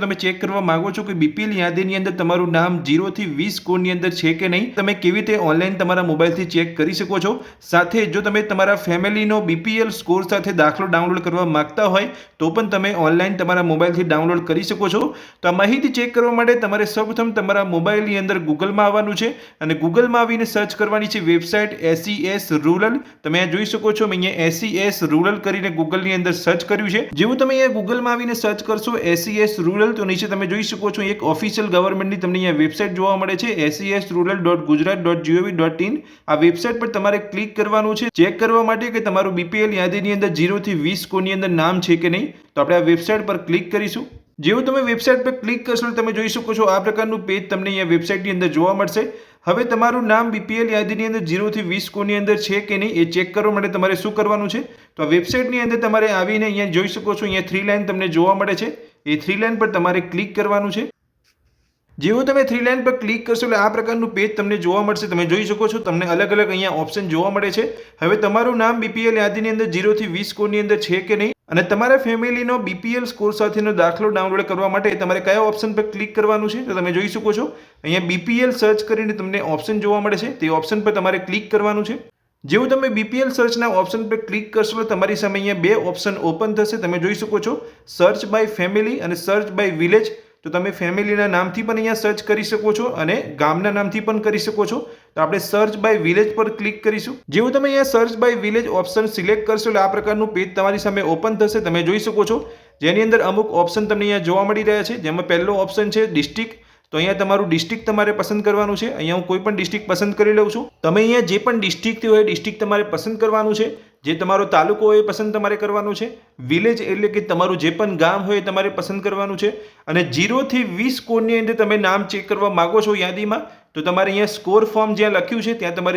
તમે ચેક કરવા માંગો છો કે બીપીએલ યાદીની અંદર તમારું નામ 0 થી 20 સ્કોરની અંદર છે કે નહીં, તમે કેવી રીતે ઓનલાઈન તમારા મોબાઈલથી ચેક કરી શકો છો. સાથે જો તમે તમારા ફેમિલીનો બીપીએલ સ્કોર સાથે દાખલો ડાઉનલોડ કરવા માંગતા હોય તો પણ તમે ઓનલાઈન તમારા મોબાઈલથી ડાઉનલોડ કરી શકો છો. તો આ માહિતી ચેક કરવા માટે તમારે સૌપ્રથમ તમારા મોબાઈલની અંદર ગૂગલમાં આવવાનું છે અને ગૂગલમાં આવીને સર્ચ કરવાની છે વેબસાઇટ SES રૂરલ. તમે આ જોઈ શકો છો, મેં અહીંયા SES રૂરલ કરીને ગૂગલની અંદર સર્ચ કર્યું છે. જેવું તમે અહીંયા ગૂગલમાં આવીને સર્ચ કરશો SES રૂરલ તો નીચે તમે જોઈ શકો છો એક ઓફિશિયલ ગવર્મેન્ટની તમને અહીંયા વેબસાઇટ જોવા મળે છે SESrural.gujarat.gov.in. આ વેબસાઇટ પર તમારે ક્લિક કરવાનું છે ચેક કરવા માટે કે તમારું બીપીએલ યાદીની અંદર 0 થી 20 સ્કોરની અંદર નામ છે કે નહીં. તો આપણે આ વેબસાઇટ પર ક્લિક કરીશું. જેવું તમે વેબસાઇટ પર ક્લિક કરશો તમે જોઈ શકો છો આ પ્રકારનું પેજ તમને અહીંયા વેબસાઇટની અંદર જોવા મળશે. હવે તમારું નામ બીપીએલ યાદીની અંદર 0 થી 20 સ્કોરની અંદર છે કે નહીં એ ચેક કરવા માટે તમારે શું કરવાનું છે, તો આ વેબસાઇટની અંદર તમારે આવીને અહીંયા જોઈ શકો છો અહીંયા 3 લાઈન તમને જોવા મળે છે. એ 3 લાઈન પર તમારે ક્લિક કરવાનું છે. જેવું તમે 3 લાઈન પર ક્લિક કરશો એટલે આ પ્રકારનું પેજ તમને જોવા મળશે. તમે જોઈ શકો છો તમને અલગ અલગ અહીંયા ઓપ્શન જોવા મળે છે. હવે તમારું નામ બીપીએલ યાદીની અંદર 0 થી 20 સ્કોરની અંદર છે કે નહીં અને તમારા ફેમિલીનો બીપીએલ સ્કોર સાથેનો દાખલો ડાઉનલોડ કરવા માટે તમારે કયા ઓપ્શન પર ક્લિક કરવાનું છે, તો તમે જોઈ શકો છો અહીંયા બીપીએલ સર્ચ કરીને તમને ઓપ્શન જોવા મળે છે. તે ઓપ્શન પર તમારે ક્લિક કરવાનું છે. જેવું તમે બીપીએલ સર્ચના ઓપ્શન પર ક્લિક કરશો તો તમારી સામે અહીંયા બે ઓપ્શન ઓપન થશે. તમે જોઈ શકો છો સર્ચ બાય ફેમિલી અને સર્ચ બાય વિલેજ. તો તમે ફેમિલીના નામથી પણ અહીંયા સર્ચ કરી શકો છો અને ગામના નામથી પણ કરી શકો છો. તો આપણે સર્ચ બાય વિલેજ પર ક્લિક કરીશું. જેવું તમે અહીંયા search by village option select કરશો એટલે આ પ્રકારનું પેજ તમારી સામે ઓપન થશે. તમે જોઈ શકો છો જેની અંદર અમુક ઓપ્શન તમને અહીંયા જોવા મળી રહ્યા છે. જેમાં પહેલો ઓપ્શન છે ડિસ્ટ્રિક્ટ. તો અહીંયા તમારું ડિસ્ટ્રિક્ટ તમારે પસંદ કરવાનું છે. અહીંયા હું કોઈ પણ ડિસ્ટ્રિક્ટ પસંદ કરી લઉં છું. તમે અહીંયા જે પણ ડિસ્ટ્રિક્ટ હોય ડિસ્ટ્રિક્ટ તમારે પસંદ કરવાનું છે. જે તમારો તાલુકો હોય એ પસંદ તમારે કરવાનું છે. વિલેજ એટલે કે તમારું જે પણ ગામ હોય એ તમારે પસંદ કરવાનું છે. અને 0 થી 20 સ્કોરની અંદર તમે નામ ચેક કરવા માંગો છો યાદીમાં તો તમારે અહીંયા સ્કોર ફોર્મ જ્યાં લખ્યું છે ત્યાં તમારે